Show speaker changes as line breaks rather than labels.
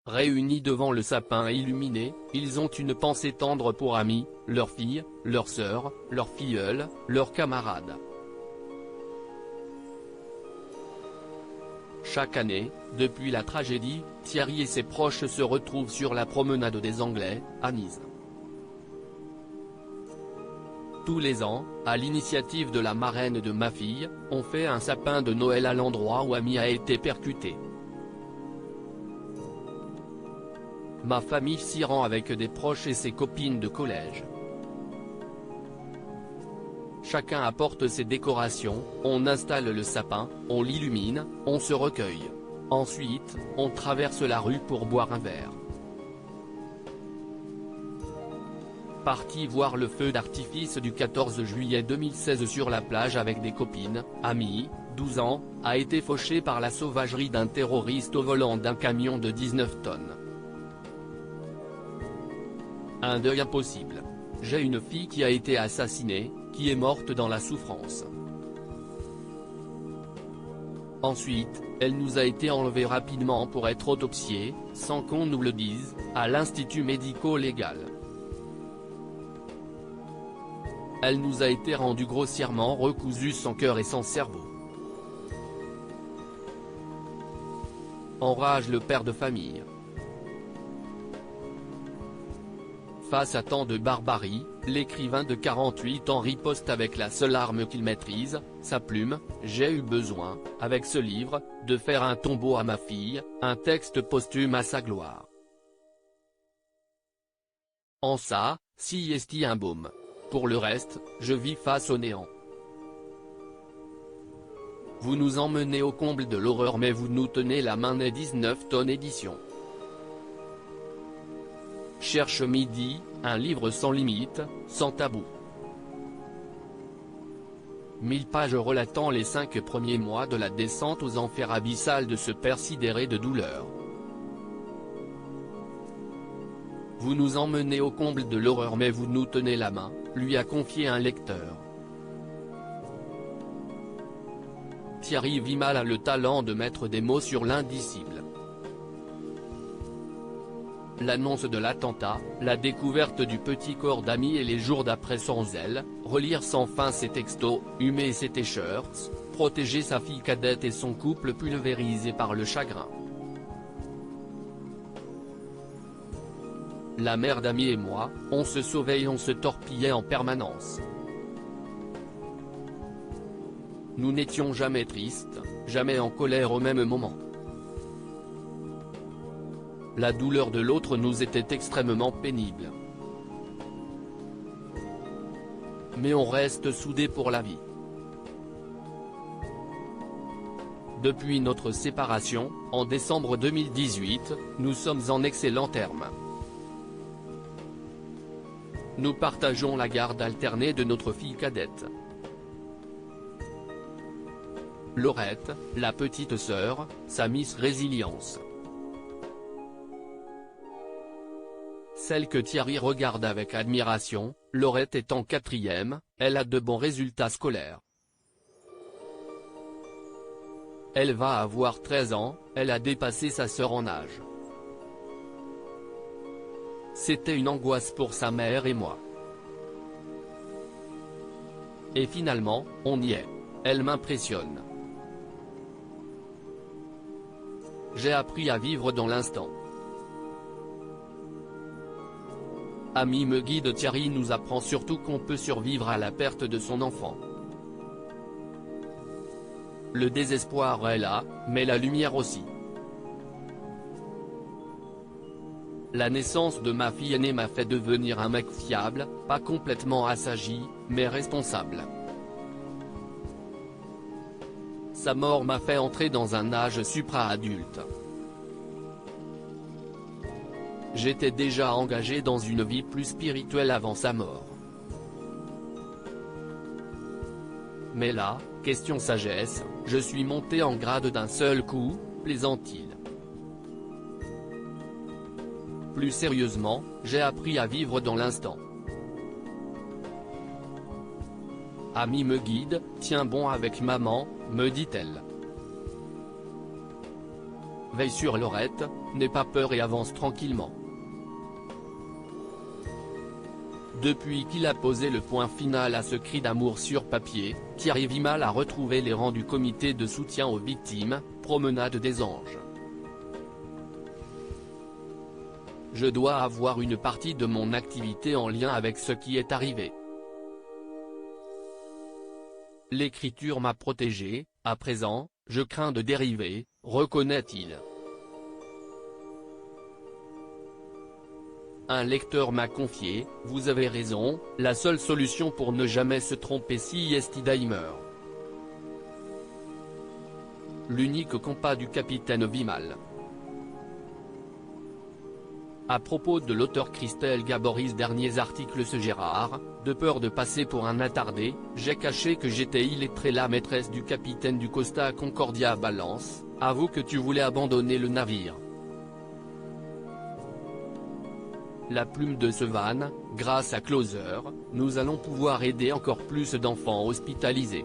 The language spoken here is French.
Réunis devant le sapin illuminé, ils ont une pensée tendre pour Amy, leur fille, leur sœur, leur filleule, leurs camarades. Chaque année, depuis la tragédie, Thierry et ses proches se retrouvent sur la promenade des Anglais, à Nice. Tous les ans, à l'initiative de la marraine de ma fille, on fait un sapin de Noël à l'endroit où Amy a été percutée. Ma famille s'y rend avec des proches et ses copines de collège. Chacun apporte ses décorations, on installe le sapin, on l'illumine, on se recueille. Ensuite, on traverse la rue pour boire un verre. Parti voir le feu d'artifice du 14 juillet 2016 sur la plage avec des copines, Amy, 12 ans, a été fauchée par la sauvagerie d'un terroriste au volant d'un camion de 19 tonnes. Un deuil impossible. J'ai une fille qui a été assassinée, qui est morte dans la souffrance. Ensuite, elle nous a été enlevée rapidement pour être autopsiée, sans qu'on nous le dise, à l'Institut médico-légal. Elle nous a été rendue grossièrement recousue son cœur et son cerveau. Enrage le père de famille. Face à tant de barbarie, l'écrivain de 48 ans riposte avec la seule arme qu'il maîtrise, sa plume. J'ai eu besoin, avec ce livre, de faire un tombeau à ma fille, un texte posthume à sa gloire. En ça, si est un baume. Pour le reste, je vis face au néant. Vous nous emmenez au comble de l'horreur mais vous nous tenez la main. Né 19 tonnes édition. Cherche midi, un livre sans limite, sans tabou. 1000 pages relatant les 5 premiers mois de la descente aux enfers abyssales de ce père sidéré de douleur. Vous nous emmenez au comble de l'horreur mais vous nous tenez la main, lui a confié un lecteur. Thierry Vimal a le talent de mettre des mots sur l'indicible. L'annonce de l'attentat, la découverte du petit corps d'Amy et les jours d'après sans zèle, relire sans fin ses textos, humer ses t-shirts, protéger sa fille cadette et son couple pulvérisé par le chagrin. La mère d'Amy et moi, on se sauvait et on se torpillait en permanence. Nous n'étions jamais tristes, jamais en colère au même moment. La douleur de l'autre nous était extrêmement pénible. Mais on reste soudés pour la vie. Depuis notre séparation, en décembre 2018, nous sommes en excellents termes. Nous partageons la garde alternée de notre fille cadette. Laurette, la petite sœur, sa Miss Résilience. Celle que Thierry regarde avec admiration, Laurette est en 4e, elle a de bons résultats scolaires. Elle va avoir 13 ans, elle a dépassé sa sœur en âge. C'était une angoisse pour sa mère et moi. Et finalement, on y est. Elle m'impressionne. J'ai appris à vivre dans l'instant. Amy me guide. Thierry nous apprend surtout qu'on peut survivre à la perte de son enfant. Le désespoir est là, mais la lumière aussi. La naissance de ma fille aînée m'a fait devenir un mec fiable, pas complètement assagi, mais responsable. Sa mort m'a fait entrer dans un âge supra-adulte. J'étais déjà engagé dans une vie plus spirituelle avant sa mort. Mais là, question sagesse, je suis monté en grade d'un seul coup, plaisante-t-il. Plus sérieusement, j'ai appris à vivre dans l'instant. Amy me guide, tiens bon avec maman, me dit-elle. Veille sur Laurette, n'aie pas peur et avance tranquillement. Depuis qu'il a posé le point final à ce cri d'amour sur papier, Thierry Vimal a retrouvé les rangs du comité de soutien aux victimes, Promenade des Anges. Je dois avoir une partie de mon activité en lien avec ce qui est arrivé. L'écriture m'a protégé, à présent, je crains de dériver, reconnaît-il. Un lecteur m'a confié, « Vous avez raison, la seule solution pour ne jamais se tromper si est Daimer. » L'unique compas du capitaine Vimal. À propos de l'auteur Christelle Gaboris, derniers articles ce Gérard, de peur de passer pour un attardé, j'ai caché que j'étais illettré. La maîtresse du capitaine du Costa Concordia balance, avoue que tu voulais abandonner le navire. La plume de Sevan, grâce à Closer, nous allons pouvoir aider encore plus d'enfants hospitalisés.